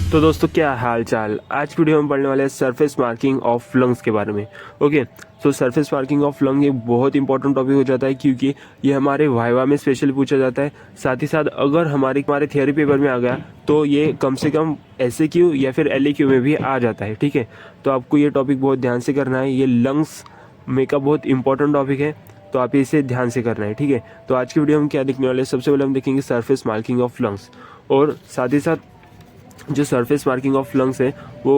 तो दोस्तों क्या हाल चाल। आज की वीडियो में पढ़ने वाले हैं सरफेस मार्किंग ऑफ लंग्स के बारे में। Okay, so surface marking of lung एक बहुत इंपॉर्टेंट टॉपिक हो जाता है क्योंकि ये हमारे वाइवा में स्पेशली पूछा जाता है। साथ ही साथ अगर हमारे थियोरी पेपर में आ गया तो ये कम से कम SAQ या फिर LAQ में भी आ जाता है। ठीक है, तो आपको ये टॉपिक बहुत ध्यान से करना है। ये लंग्स में का बहुत इंपॉर्टेंट टॉपिक है, तो आप इसे ध्यान से करना है। ठीक है, तो आज की वीडियो में क्या देखने वाले हैं, सबसे पहले हम देखेंगे सरफेस मार्किंग ऑफ लंग्स, और साथ ही साथ जो सरफेस मार्किंग ऑफ लंग्स है वो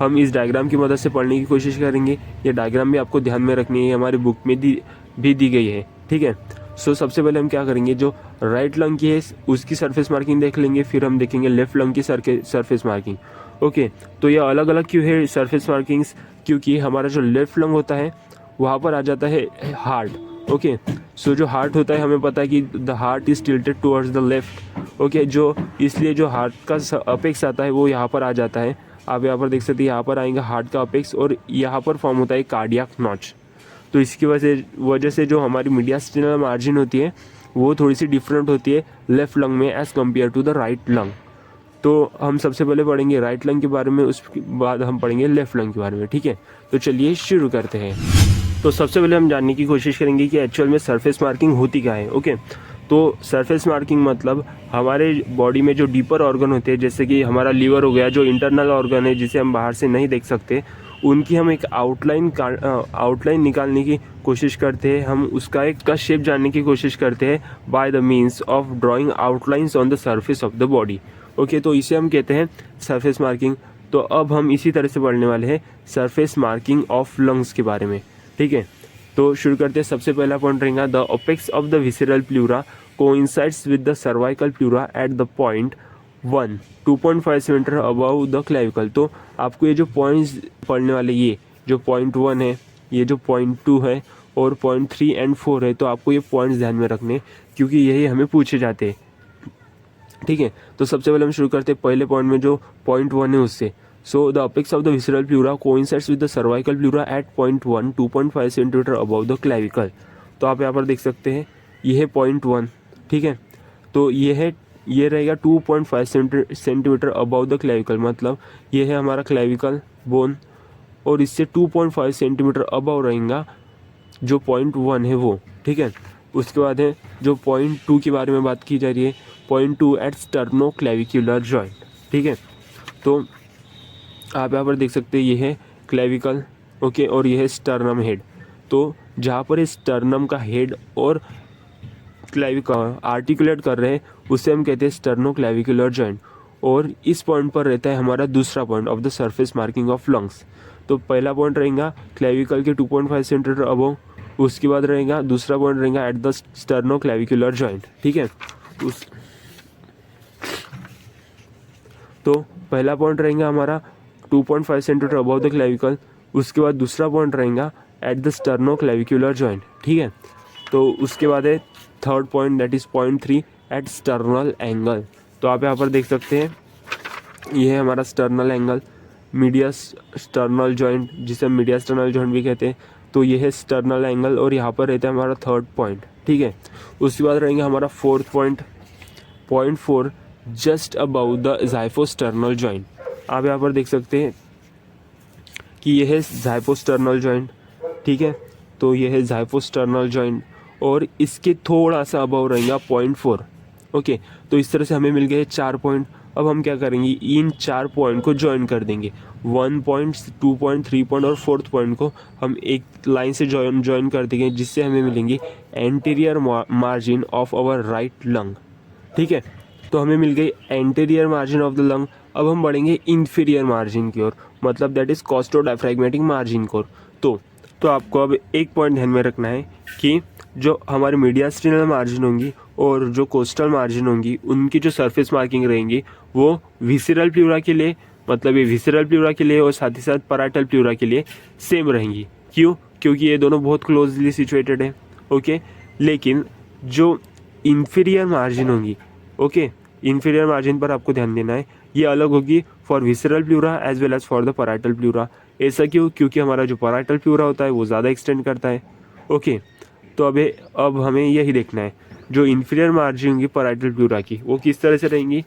हम इस डायग्राम की मदद से पढ़ने की कोशिश करेंगे। ये डायग्राम भी आपको ध्यान में रखनी है, हमारी बुक में भी दी गई है। ठीक है, सो सबसे पहले हम क्या करेंगे, जो राइट लंग की है उसकी सरफेस मार्किंग देख लेंगे, फिर हम देखेंगे लेफ्ट लंग की सरफेस मार्किंग। ओके, तो ये अलग अलग क्यों है सरफेस मार्किंग्स, क्योंकि हमारा जो लेफ्ट लंग होता है वहाँ पर आ जाता है हार्ट। ओके, सो जो हार्ट होता है हमें पता है कि the heart is tilted towards the left. Okay, जो इसलिए जो हार्ट का अपेक्स आता है वो यहाँ पर आ जाता है। आप यहाँ पर देख सकते हैं, यहाँ पर आएगा हार्ट का अपेक्स और यहाँ पर फॉर्म होता है कार्डियक नॉच। तो इसकी वजह से जो हमारी मीडियास्टिनल मार्जिन होती है वो थोड़ी सी डिफरेंट होती है लेफ्ट लंग में as compare to the right lung. तो हम सबसे पहले पढ़ेंगे राइट लंग के बारे में, उसके बाद हम पढ़ेंगे लेफ्ट लंग के बारे में। ठीक है, तो चलिए शुरू करते हैं। तो सबसे पहले हम जानने की कोशिश करेंगे कि एक्चुअल में सरफेस मार्किंग होती क्या है। ओके, तो सरफेस मार्किंग मतलब हमारे बॉडी में जो डीपर ऑर्गन होते हैं, जैसे कि हमारा लीवर हो गया, जो इंटरनल ऑर्गन है जिसे हम बाहर से नहीं देख सकते, उनकी हम एक आउटलाइन निकालने की कोशिश करते हैं। हम उसका एक का शेप जानने की कोशिश करते हैं by the means of drawing outlines on the surface of the body. Okay, तो इसे हम कहते हैं सरफेस मार्किंग। तो अब हम इसी तरह से पढ़ने वाले हैं सरफेस मार्किंग ऑफ लंग्स के बारे में। ठीक है, तो शुरू करते हैं। सबसे पहला पॉइंट रहेगा the apex of the visceral pleura coincides with the cervical pleura at the point 1 2.5 centimetre above the clavicle. तो आपको ये जो पॉइंट्स पढ़ने वाले, ये जो पॉइंट 1 है, ये जो पॉइंट 2 है और पॉइंट 3 एंड 4 है, तो आपको ये पॉइंट्स ध्यान में रखने क्योंकि यही हमें पूछे जाते हैं। ठीक है, तो सबसे पहले हम शुरू करते हैं पहले पॉइंट में, जो पॉइंट 1 है उससे। So the apex of the visceral pleura coincides with the cervical pleura at point 1 2.5 centimetre above the clavicle. तो आप यहाँ पर देख सकते हैं ये है पॉइंट 1। ठीक है, तो ये रहेगा 2.5 सेंटीमीटर अबव द क्लेविकल, मतलब ये है हमारा क्लेविकल बोन, और इससे 2.5 सेंटीमीटर अबव रहेगा जो पॉइंट 1 है वो। ठीक है, उसके बाद है जो पॉइंट 2 के बारे में बात की जा रही है, point 2 at sternoclavicular joint. ठीक है, तो आप यहाँ पर देख सकते हैं ये है क्लेविकल। ओके, और ये है स्टर्नम हेड। तो जहाँ पर इस स्टर्नम का हेड और क्लेविकल आर्टिकुलेट कर रहे हैं उसे हम कहते हैं स्टर्नो क्लेविकुलर जॉइंट, और इस पॉइंट पर रहता है हमारा दूसरा point of the surface marking of lungs. तो पहला पॉइंट रहेगा क्लेविकल के 2.5 सेंटीमीटर अबव, उसके बाद रहेगा दूसरा पॉइंट रहेगा at the sternoclavicular joint. ठीक है, तो पहला पॉइंट रहेगा हमारा 2.5 सेंटीमीटर अबव द क्लेविकल, उसके बाद दूसरा पॉइंट रहेगा at the sternoclavicular joint. ठीक है, तो उसके बाद है third point, that is point 3 at sternal angle. तो आप यहाँ पर देख सकते हैं ये है हमारा sternal angle, media sternal joint, जिसे हम मीडिया स्टर्नल जॉइंट भी कहते हैं। तो ये है स्टर्नल एंगल और यहाँ पर रहता है हमारा थर्ड पॉइंट। ठीक है, उसके बाद रहेंगे हमारा fourth point, point 4 just about the xiphisternal joint. आप यहाँ पर देख सकते हैं कि यह है ज़ाइफोस्टर्नल जॉइंट। ठीक है, तो यह है ज़ाइफोस्टर्नल जॉइंट और इसके थोड़ा सा अबाउ रहेगा पॉइंट 4। ओके, तो इस तरह से हमें मिल गए 4 पॉइंट। अब हम क्या करेंगे, इन 4 पॉइंट को ज्वाइन कर देंगे। 1 पॉइंट, 2 पॉइंट, 3 पॉइंट और 4th पॉइंट को हम एक लाइन से ज्वाइन कर देंगे, जिससे हमें मिलेंगे anterior margin of our right lung. ठीक है, तो हमें मिल गई anterior margin of the lung. अब हम बढ़ेंगे इंफीरियर मार्जिन की ओर, मतलब दैट इज कॉस्टोडायफ्रैग्मेटिक मार्जिन की ओर। तो आपको अब एक पॉइंट ध्यान में रखना है कि जो हमारे मीडियास्टिनल मार्जिन होंगी और जो कोस्टल मार्जिन होंगी, उनकी जो सरफेस मार्किंग रहेंगी वो विसरल प्लूरा के लिए, मतलब ये विसरल प्लूरा के लिए और साथ ही साथ पैराइटल प्लूरा के लिए सेम रहेंगी। क्यों? क्योंकि ये दोनों बहुत क्लोजली सिचुएटेड है। ओके, लेकिन जो इंफीरियर मार्जिन होंगी, ओके, इंफीरियर मार्जिन पर आपको ध्यान देना है, ये अलग होगी for visceral pleura as well as for the parietal pleura. ऐसा क्यों? क्योंकि हमारा जो पैराइटल प्लूरा होता है वो ज़्यादा एक्सटेंड करता है। ओके, तो अब हमें यही देखना है जो इंफीरियर मार्जिन होंगी पैराइटल प्लूरा की वो किस तरह से रहेंगी।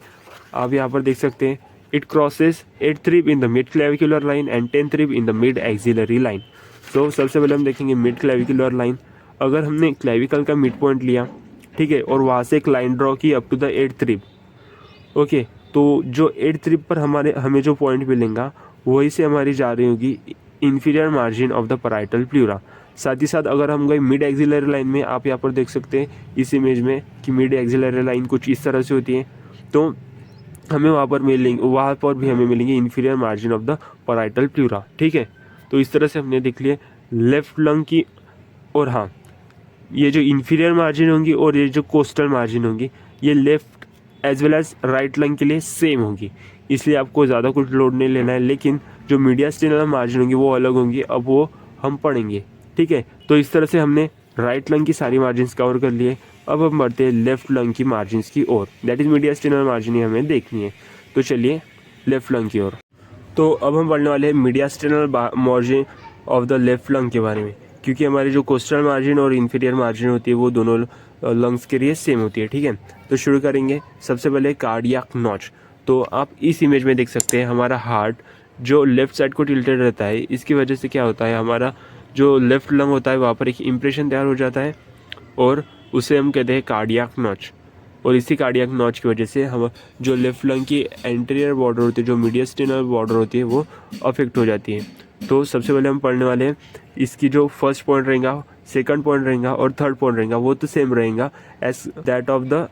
आप यहाँ पर देख सकते हैं it crosses 8th rib in the mid clavicular line and 10th rib in the mid axillary line. So सबसे पहले हम देखेंगे मिड क्लेविकुलर लाइन. अगर हमने क्लेविकल का मिड पॉइंट लिया, ठीक है, और वहाँ से एक लाइन ड्रॉ की up to the 8th rib. Okay, तो जो 8th रिब पर हमें जो पॉइंट मिलेगा वही से हमारी जा रही होगी inferior margin of the parietal pleura. साथ ही साथ अगर हम गए मिड एक्सिलरी लाइन में, आप यहाँ पर देख सकते हैं इस इमेज में कि मिड एक्सिलरी लाइन कुछ इस तरह से होती है. तो हमें वहाँ पर भी हमें मिलेंगे inferior margin of the parietal pleura. ठीक है, तो इस तरह से हमने देख लिया लेफ्ट लंग की. और हाँ, ये जो इंफीरियर मार्जिन होंगी और ये जो कोस्टल मार्जिन होंगी ये left as well as right lung के लिए सेम होगी, इसलिए आपको ज़्यादा कुछ लोड नहीं लेना है. लेकिन जो मीडियास्टिनल मार्जिन होंगी वो अलग होंगी, अब वो हम पढ़ेंगे. ठीक है, तो इस तरह से हमने राइट लंग की सारी मार्जिन्स कवर कर लिए. अब हम बढ़ते हैं लेफ्ट लंग की मार्जिन्स की ओर, दैट इज मीडियास्टिनल मार्जिन ही हमें देखनी है. तो चलिए लेफ्ट लंग की ओर. तो अब हम पढ़ने वाले हैं mediastinal margin of the left lung के बारे में, क्योंकि हमारी जो कोस्टल मार्जिन और इंफीरियर मार्जिन होती है वो दोनों लंग्स के लिए सेम होती है. ठीक है, तो शुरू करेंगे. सबसे पहले कार्डियक नॉच. तो आप इस इमेज में देख सकते हैं हमारा हार्ट जो लेफ्ट साइड को टिल्टेड रहता है, इसकी वजह से क्या होता है, हमारा जो लेफ्ट लंग होता है वहाँ पर एक इम्प्रेशन तैयार हो जाता है और उसे हम कहते हैं कार्डियक नॉच. और इसी कार्डियक नॉच की वजह से हम जो लेफ्ट लंग की एंटीरियर बॉर्डर होती है, जो मीडियास्टिनल बॉर्डर होती है, वो अफेक्ट हो जाती है. तो सबसे पहले हम पढ़ने वाले हैं इसकी जो फर्स्ट पॉइंट रहेगा, सेकंड पॉइंट रहेगा और थर्ड पॉइंट रहेगा वो तो सेम रहेगा as that of the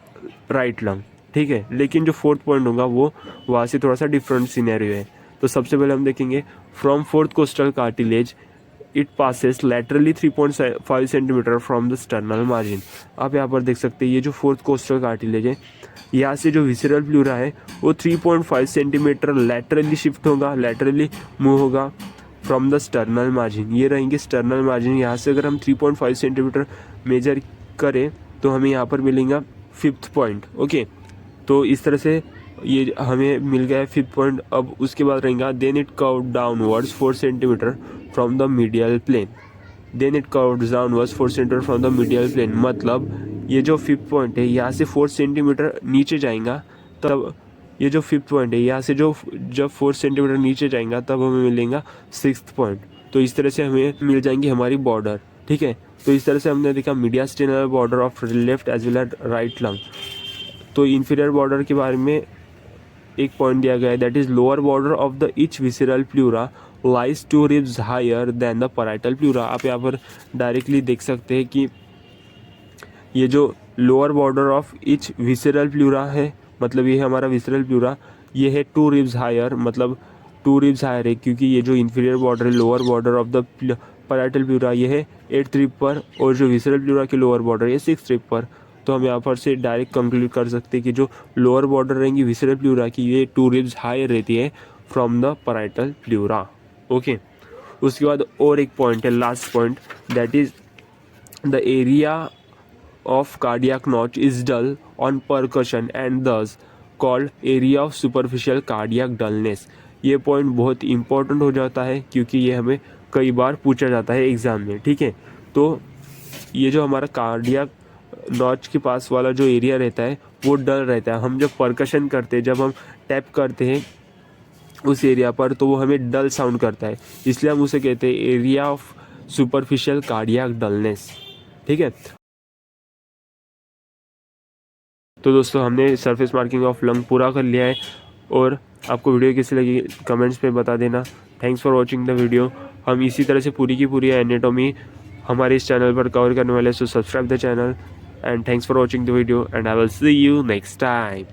right lung. ठीक है, लेकिन जो फोर्थ पॉइंट होगा वो वहाँ से थोड़ा सा डिफरेंट सिनेरियो है. तो सबसे पहले हम देखेंगे from fourth costal cartilage it passes laterally 3.5 centimetre from the sternal margin. आप यहाँ पर देख सकते हैं ये जो फोर्थ कोस्टल कार्टिलेज है, यहाँ से जो विसरल प्लूरा है वो 3.5 सेंटीमीटर लैटरली शिफ्ट होगा, लैटरली मूव होगा फ्रॉम द स्टर्नल मार्जिन. ये रहेंगे स्टर्नल मार्जिन. यहाँ से अगर हम 3.5 सेंटीमीटर मेजर करें तो हमें यहाँ पर मिलेगा 5th पॉइंट. ओके, तो इस तरह से ये हमें मिल गया है 5th पॉइंट. अब उसके बाद रहेगा then it curve downwards 4 centimetre from the medial plane. Then it curves downwards 4 centimetre from the medial plane, मतलब ये जो 5th पॉइंट है यहाँ से 4 सेंटीमीटर नीचे जाएगा, तब ये जो 5th पॉइंट है यहाँ से जब 4 सेंटीमीटर नीचे जाएगा तब हमें मिलेगा 6th पॉइंट. तो इस तरह से हमें मिल जाएंगी हमारी बॉर्डर. ठीक है, तो इस तरह से हमने देखा mediastinal border of left as well as right lung. तो इंफीरियर बॉर्डर के बारे में एक पॉइंट दिया गया है, that is lower border of the each visceral pleura lies 2 ribs higher than the parietal pleura. आप यहाँ पर डायरेक्टली देख सकते हैं कि ये जो lower border of each visceral pleura है, मतलब ये हमारा विसरल प्लूरा, ये है 2 रिब्स हायर, मतलब 2 रिब्स हायर है, क्योंकि ये जो इंफीरियर बॉर्डर है lower border of the parietal pleura ये है 8th रिब पर, और जो विसरल प्लूरा की लोअर बॉर्डर है 6th रिब पर. तो हम यहाँ पर से डायरेक्ट कंक्लूड कर सकते हैं कि जो लोअर बॉर्डर रहेंगी विसरल प्लूरा की ये 2 रिब्स हायर रहती है from the parietal pleura. Okay, उसके बाद और एक पॉइंट है, last point, that is the area of cardiac notch is dull on percussion and this called area of superficial cardiac dullness. ये पॉइंट बहुत इंपॉर्टेंट हो जाता है क्योंकि ये हमें कई बार पूछा जाता है एग्ज़ाम में. ठीक है, तो ये जो हमारा कार्डियक नॉच के पास वाला जो एरिया रहता है वो डल रहता है. हम जब परकशन करते हैं, जब हम टैप करते हैं उस एरिया पर, तो वो हमें डल साउंड करता है, इसलिए हम उसे कहते हैं area of superficial cardiac dullness. ठीक है, तो दोस्तों हमने सरफेस मार्किंग ऑफ लंग पूरा कर लिया है. और आपको वीडियो कैसी लगी कमेंट्स पे बता देना. Thanks for watching the video. हम इसी तरह से पूरी की पूरी एनाटॉमी हमारे इस चैनल पर कवर करने वाले हैं, so subscribe the channel and thanks for watching the video and I will see you next time.